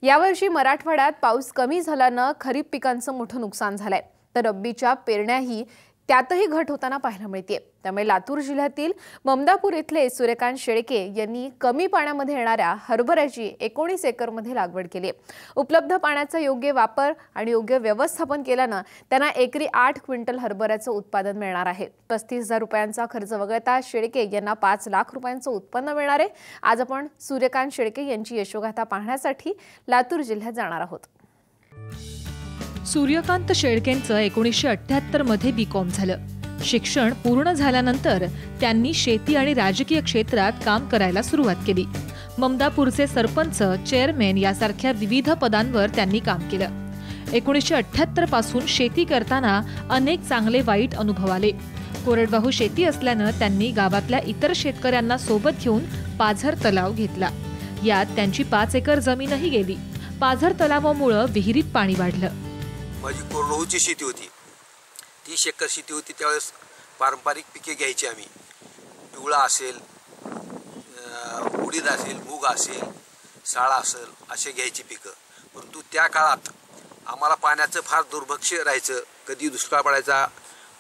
यावर्षी मराठवाड्यात पाऊस कमी झाल्यानं खरीप पिकांचं मोठं नुकसान झालंय, तर रब्बीच्या पेरण्याही त्यातही घट होताना पाहायला मिळते। त्यामुळे लातूर जिल्ह्यातील ममदापूर इथले सूर्यकांत शेळके यांनी कमी पाण्यामध्ये येणाऱ्या हरभऱ्याची 19 एकरमध्ये लागवड केली। उपलब्ध पाण्याचा योग्य वापर आणि योग्य व्यवस्थापन केल्यानं त्यांना एकरी 8 क्विंटल हरभऱ्याचं उत्पादन मिळणार आहे। 35,000 रुपयांचा खर्च वगळता शेळके यांना 5 लाख रुपयांचं उत्पन्न मिळणार आहे। आज आपण सूर्यकांत शेळके यांची यशोगाथा पाहण्यासाठी लातूर जिल्ह्यात जाणार आहोत। सूर्यकांत शेळकेंचं 1978 मध्ये B.Com झालं। शिक्षण पूर्ण झाल्यानंतर त्यांनी शेती आणि राजकीय क्षेत्रात काम करायला सुरुवात केली। ममदापूरचे सरपंच, चेअरमॅन यासारख्या विविध पदांवर त्यांनी काम केलं। 1978 पासून शेती करताना अनेक चांगले वाईट अनुभव आले। कोरडवाहू शेती असल्यानं त्यांनी गावातल्या इतर शेतकऱ्यांना सोबत घेऊन पाझर तलाव घेतला। यात त्यांची 5 एकर जमीनही गेली। पाझर तलावामुळे विहिरीत पाणी वाढलं। माझी कोरडवाहूची शेती होती, 30 एकर शेती होती। त्यावेळेस पारंपरिक पिके घ्यायची आम्ही, पिवळा असेल, उडीद असेल, मूग असेल, साळा असेल, असे घ्यायची पिकं। परंतु त्या काळात आम्हाला पाण्याचं फार दुर्भिक्ष राहायचं, कधी दुष्काळ पडायचा।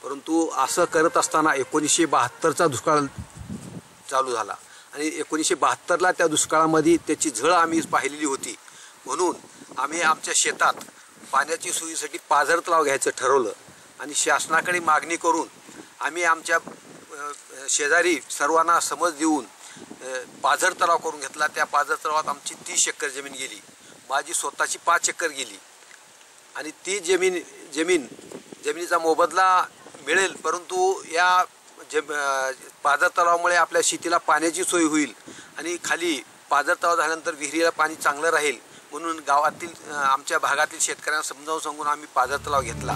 परंतु असं करत असताना 1972चा दुष्काळ चालू झाला आणि 1972ला त्या दुष्काळामध्ये त्याची झळ आम्ही पाहिलेली होती। म्हणून आम्ही आमच्या शेतात पाण्याची सोयीसाठी पाझर तलाव घ्यायचं ठरवलं आणि शासनाकडे मागणी करून आम्ही आमच्या शेजारी सर्वांना समज देऊन पाझर तलाव करून घेतला। त्या पाझर तलावात आमची 30 एकर जमीन गेली, माझी स्वतःची 5 एकर गेली आणि ती जमिनीचा मोबदला मिळेल। परंतु या पाझर तलावामुळे आपल्या शेतीला पाण्याची सोय होईल आणि खाली पाझर तलाव झाल्यानंतर विहिरीला पाणी चांगलं राहील म्हणून गावातील आमच्या भागातील शेतकऱ्यांना समजावून सांगून आम्ही पाझर तलाव घेतला।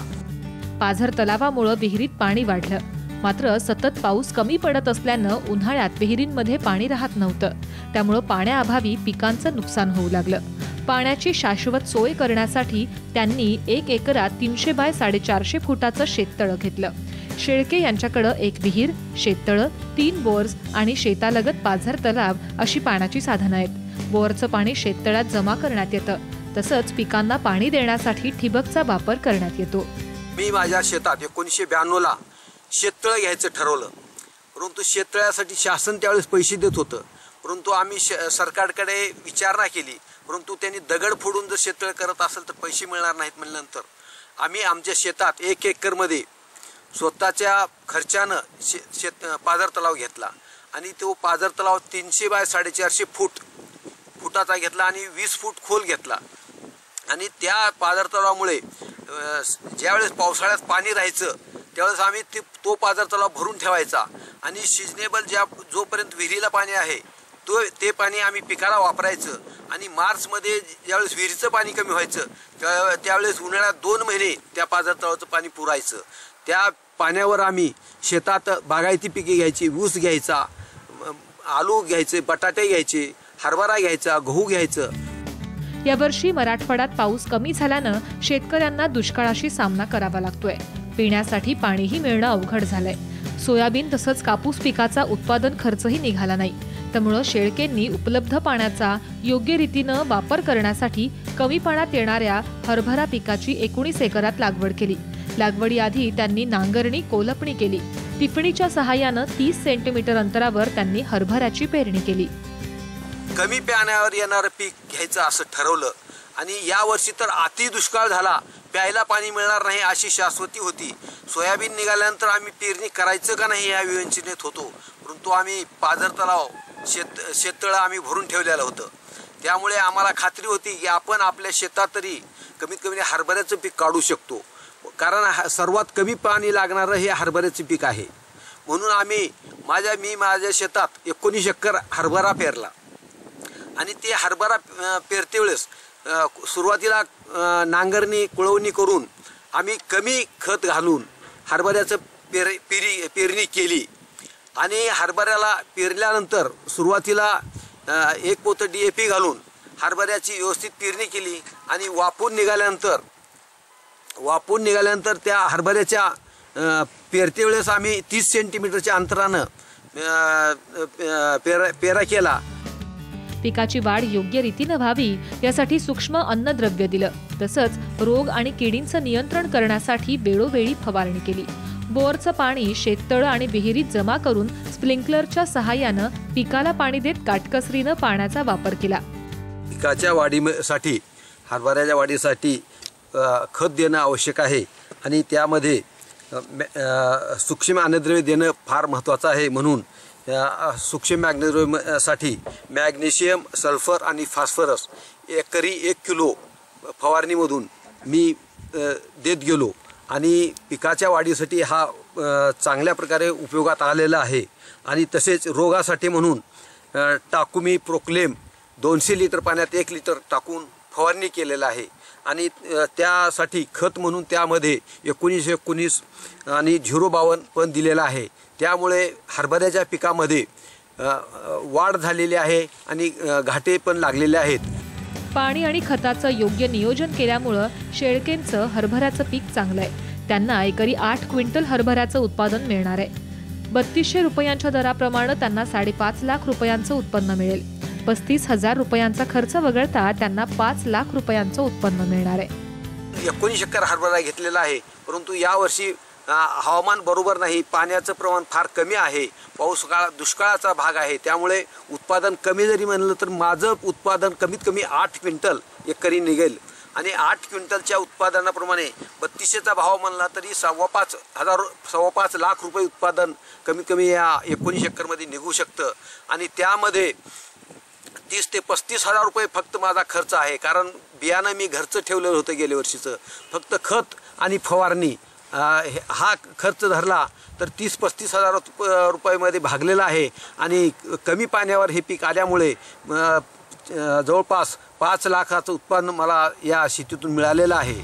पाझर तलावामुळे विहिरीत पाणी वाढलं, मात्र सतत पाऊस कमी पडत असल्यानं उन्हाळ्यात विहिरींमध्ये पाणी राहत नव्हतं। त्यामुळे पाण्याअभावी पिकांचं नुकसान होऊ लागलं। पाण्याची शाश्वत सोय करण्यासाठी त्यांनी 1 एकरात 300 बाय 450 फुटाचं शेततळं घेतलं। शेळके यांच्याकडे 1 विहीर, शेततळं, 3 बोर्स आणि शेतालगत पाझर तलाव अशी पाण्याची साधनं आहेत। बोरचं पाणी शेततळ्यात जमा करण्यात येतं, तसंच पिकांना पाणी देण्यासाठी ठिबकचा वापर करण्यात येतो। मी माझ्या शेतात 1992ला शेततळं घ्यायचं ठरवलं, परंतु शेततळ्यासाठी शासन त्यावेळेस पैसे देत होतं। परंतु आम्ही सरकारकडे विचारणा केली, परंतु त्यांनी दगड फोडून जर शेततळं करत असेल तर पैसे मिळणार नाहीत म्हणल्यानंतर आम्ही आमच्या शेतात 1 एकरमध्ये स्वतःच्या खर्चानं पाझर तलाव घेतला आणि तो पाझर तलाव 300 बाय 450 फुटाचा घेतला आणि 20 फूट खोल घेतला। आणि त्या पाझर तलावामुळे ज्यावेळेस पावसाळ्यात पाणी राहायचं त्यावेळेस आम्ही तो पाझर तलाव भरून ठेवायचा आणि सिजनेबल जोपर्यंत विहिरीला पाणी आहे ते पाणी आम्ही पिकाला वापरायचं। आणि मार्चमध्ये ज्यावेळेस विहिरीचं पाणी कमी व्हायचं त्यावेळेस उन्हाळ्यात 2 महिने त्या पाझर तलावाचं पाणी पुरायचं। त्या पाण्यावर आम्ही शेतात बागायती पिके घ्यायची, ऊस घ्यायचा, आलू घ्यायचे, बटाटे घ्यायचे, हरभरा घ्यायचा, गहू घ्यायचं। यावर्षी मराठवाड्यात पाऊस कमी झाल्यानं शेतकऱ्यांना दुष्काळाशी सामना करावा लागतोय। पिण्यासाठी पाणीही मिळणं अवघड झालंय। सोयाबीन तसंच कापूस पिकाचा उत्पादन खर्चही निघाला नाही। त्यामुळे शेळकेंनी उपलब्ध पाण्याचा योग्य रीतीनं वापर करण्यासाठी कमी पाण्यात येणाऱ्या हरभरा पिकाची 19 एकरात लागवड केली। लागवडीआधी त्यांनी नांगरणी, कोलपणी केली। टिपणीच्या सहाय्यानं 30 सेंटीमीटर अंतरावर त्यांनी हरभऱ्याची पेरणी केली। कमी पाण्यावर येणारं पीक घ्यायचं असं ठरवलं आणि यावर्षी तर अति दुष्काळ झाला, प्यायला पाणी मिळणार नाही अशी शाश्वती होती। सोयाबीन निघाल्यानंतर आम्ही पेरणी करायचं का नाही या विवेचनेत होतो, परंतु आम्ही पाझर तलाव शेततळं आम्ही भरून ठेवलेलं होतं। त्यामुळे आम्हाला खात्री होती की आपण आपल्या शेतात तरी कमीत कमी हरभऱ्याचं पीक काढू शकतो, कारण सर्वात कमी पाणी लागणारं हे हरभऱ्याचं पीक आहे। म्हणून मी माझ्या शेतात 19 एकर हरभरा पेरला आणि ते हरभरा पेरते वेळेस सुरुवातीला नांगरणी, कुळवणी करून आम्ही कमी खत घालून हरभऱ्याचं पेरणी केली आणि हरभऱ्याला पेरल्यानंतर सुरुवातीला 1 पोतं DAP घालून हरभऱ्याची व्यवस्थित पेरणी केली आणि वापून निघाल्यानंतर त्या हरभऱ्याच्या पेरते वेळेस आम्ही 30 सेंटीमीटरच्या अंतरानं पेरा केला। पिकाची वाढ योग्य रीतीने व्हावी यासाठी सूक्ष्म अन्नद्रव्य दिलं. तसंच रोग आणि किडींचं नियंत्रण करण्यासाठी वेळोवेळी फवारणी केली. बोरचं पाणी शेततळं आणि विहिरीत जमा करून स्प्रिंकलरच्या सहाय्यानं पिकाला पाणी देत काटकसरीनं पाण्याचा वापर केला. पिकाच्या वाढीसाठी हरभऱ्याच्या वाढीसाठी खत देणं आवश्यक आहे आणि त्यामध्ये सूक्ष्म अन्नद्रव्य देणं फार महत्त्वाचं आहे. म्हणून सूक्ष्म अन्नद्रव्यासाठी मॅग्नेशियम, सल्फर आणि फॉस्फरस एकरी 1 किलो फवारणीमधून मी देत गेलो आणि पिकाच्या वाढीसाठी हा चांगल्या प्रकारे उपयोगात आलेला आहे. आणि तसेच रोगासाठी म्हणून टाकुमी प्रोक्लेम 200 लिटर पाण्यात 1 लिटर टाकून फवारणी केलेला आहे. आणि त्यासाठी खत म्हणून त्यामध्ये 1919 आणि 052 पण दिलेला आहे. त्यामुळे हरभऱ्याच्या पिकामध्ये वाढ झालेली आहे आणि घाटे पण लागलेले आहेत. पाणी आणि खताचं योग्य नियोजन केल्यामुळं शेळकेंचं हरभऱ्याचं पीक चांगलं आहे. त्यांना एकरी 8 क्विंटल हरभऱ्याचं उत्पादन मिळणार आहे. 3200 रुपयांच्या दराप्रमाणे त्यांना 5.5 लाख रुपयांचं उत्पन्न मिळेल. 35,000 रुपयांचा खर्च वगळता त्यांना 5 लाख रुपयांचं उत्पन्न मिळणार आहे. 19 एकर हरभरा घेतलेला आहे, परंतु यावर्षी हवामान बरोबर नाही, पाण्याचं प्रमाण फार कमी आहे, दुष्काळाचा भाग आहे. त्यामुळे उत्पादन कमी जरी म्हणलं तर माझं उत्पादन कमीत कमी 8 क्विंटल एकरी निघेल. आणि 8 क्विंटलच्या उत्पादनाप्रमाणे 3200चा भाव म्हणला तरी 5.5 लाख रुपये उत्पादन कमीत कमी या 19 एकरमध्ये निघू शकतं. आणि त्यामध्ये 30 ते 35,000 रुपये फक्त माझा खर्च आहे, कारण बियाणं मी घरचं ठेवलेलं होतं गेल्या वर्षीचं. फक्त खत आणि फवारणी हा खर्च धरला तर 30-35,000 रुपयामध्ये भागलेला आहे. आणि कमी पाण्यावर हे पीक आल्यामुळे जवळपास 5 लाखाचं उत्पन्न मला या शेतीतून मिळालेलं आहे.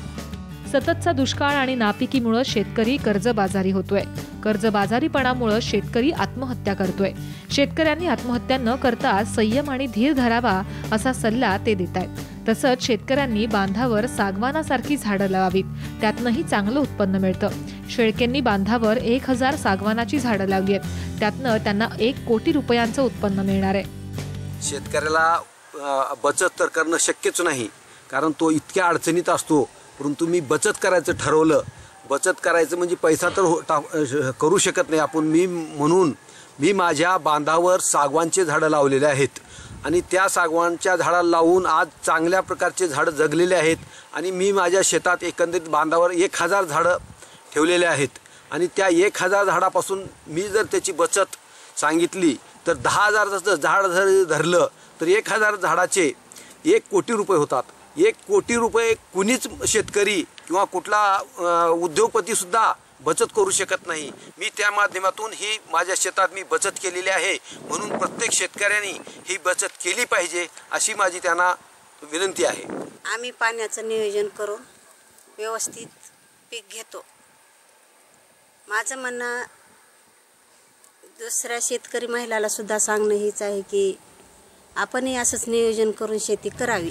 सततचा दुष्काळ आणि नापिकीमुळे शेतकरी कर्जबाजारी होतोय. कर्जबाजारीपणामुळे शेतकरी आत्महत्या करतोय. शेतकऱ्यांनी आत्महत्या न करता संयम आणि धीर धरावा असा सल्ला ते देत आहेत. तसंच शेतकऱ्यांनी बांधावर सागवानासारखी झाडं लावावीत, त्यातनंही चांगलं उत्पन्न मिळतं. शेळकेंनी बांधावर 1000 सागवानाची झाडं लावली आहेत. त्यातनं त्यांना 1 कोटी रुपयांचं उत्पन्न मिळणार आहे. शेतकऱ्याला बचत तर करणं शक्यच नाही, कारण तो इतक्या अडचणीत असतो. परंतु मी बचत करायचं ठरवलं. बचत करायचं म्हणजे पैसा तर करू शकत नाही आपण. म्हणून मी माझ्या बांधावर सागवानचे झाडं लावलेले आहेत आणि त्या सागवानच्या झाडाला लावून आज चांगल्या प्रकारचे झाडं जगलेले आहेत. आणि मी माझ्या शेतात एकंदरीत बांधावर 1000 झाडं ठेवलेले आहेत. आणि त्या 1000 झाडापासून मी जर त्याची बचत सांगितली तर 10,000चं झाड जर धरलं तर 1000 झाडाचे 1 कोटी रुपये होतात. 1 कोटी रुपये कुणीच शेतकरी किंवा कुठला उद्योगपतीसुद्धा बचत करू शकत नाही. मी त्या माध्यमातून ही माझ्या शेतात मी बचत केलेली आहे. म्हणून प्रत्येक शेतकऱ्यांनी ही बचत केली पाहिजे अशी माझी त्यांना विनंती आहे. आम्ही पाण्याचं नियोजन करून व्यवस्थित पीक घेतो. माझं म्हणणं दुसऱ्या शेतकरी महिलाला सुद्धा सांगणं हेच आहे की आपणही असंच नियोजन करून शेती करावी.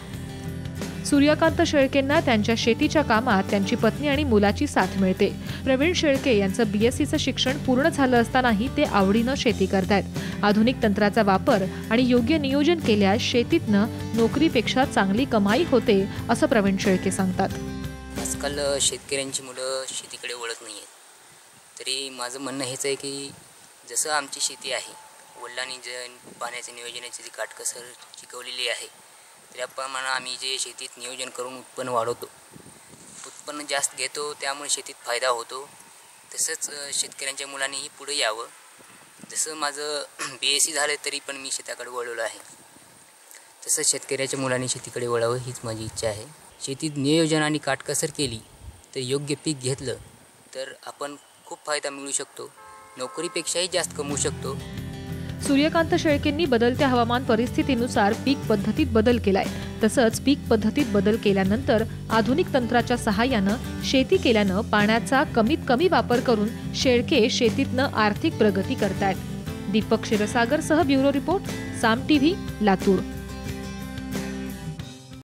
सूर्यकांत शेळकेंना त्यांच्या शेतीच्या कामात त्यांची पत्नी आणि मुलाची साथ मिळते. प्रवीण शेळके यांचं BScचं शिक्षण पूर्ण झालं असतानाही ते आवडीनं शेती करतायत. आधुनिक तंत्राचा वापर आणि योग्य नियोजन केल्यास शेतीतनं नोकरीपेक्षा चांगली कमाई होते असं प्रवीण शेळके सांगतात. आजकाल शेतकऱ्यांची मुलं शेतीकडे वळत नाही आहेत. तरी माझं म्हणणं हेच आहे की जसं आमची शेती आहे, वडिलांनी जे पाण्याच्या नियोजनाची जी काटकसर शिकवलेली आहे त्याप्रमाणे आम्ही जे शेतीत नियोजन करून उत्पन्न वाढवतो, उत्पन्न जास्त घेतो, त्यामुळे शेतीत फायदा होतो. तसंच शेतकऱ्यांच्या मुलांनीही पुढे यावं. जसं माझं BSc झालं तरी पण मी शेताकडे वळवलं आहे, तसंच शेतकऱ्याच्या मुलांनी शेतीकडे वळावं हीच माझी इच्छा आहे. शेतीत नियोजन आणि काटकसर केली तर योग्य पीक घेतलं तर आपण खूप फायदा मिळू शकतो, नोकरीपेक्षाही जास्त कमवू शकतो. सूर्यकांत शेळकेंनी बदलत्या हवामान परिस्थितीनुसार पीक पद्धतीत बदल केलाय. तसंच पीक पद्धतीत बदल केल्यानंतर आधुनिक तंत्राच्या सहाय्यानं शेती केल्यानं पाण्याचा कमीत कमी वापर करून शेळके शेतीतनं आर्थिक प्रगती करतायत. दीपक क्षीरसागरसह ब्युरो रिपोर्ट, साम TV, लातूर.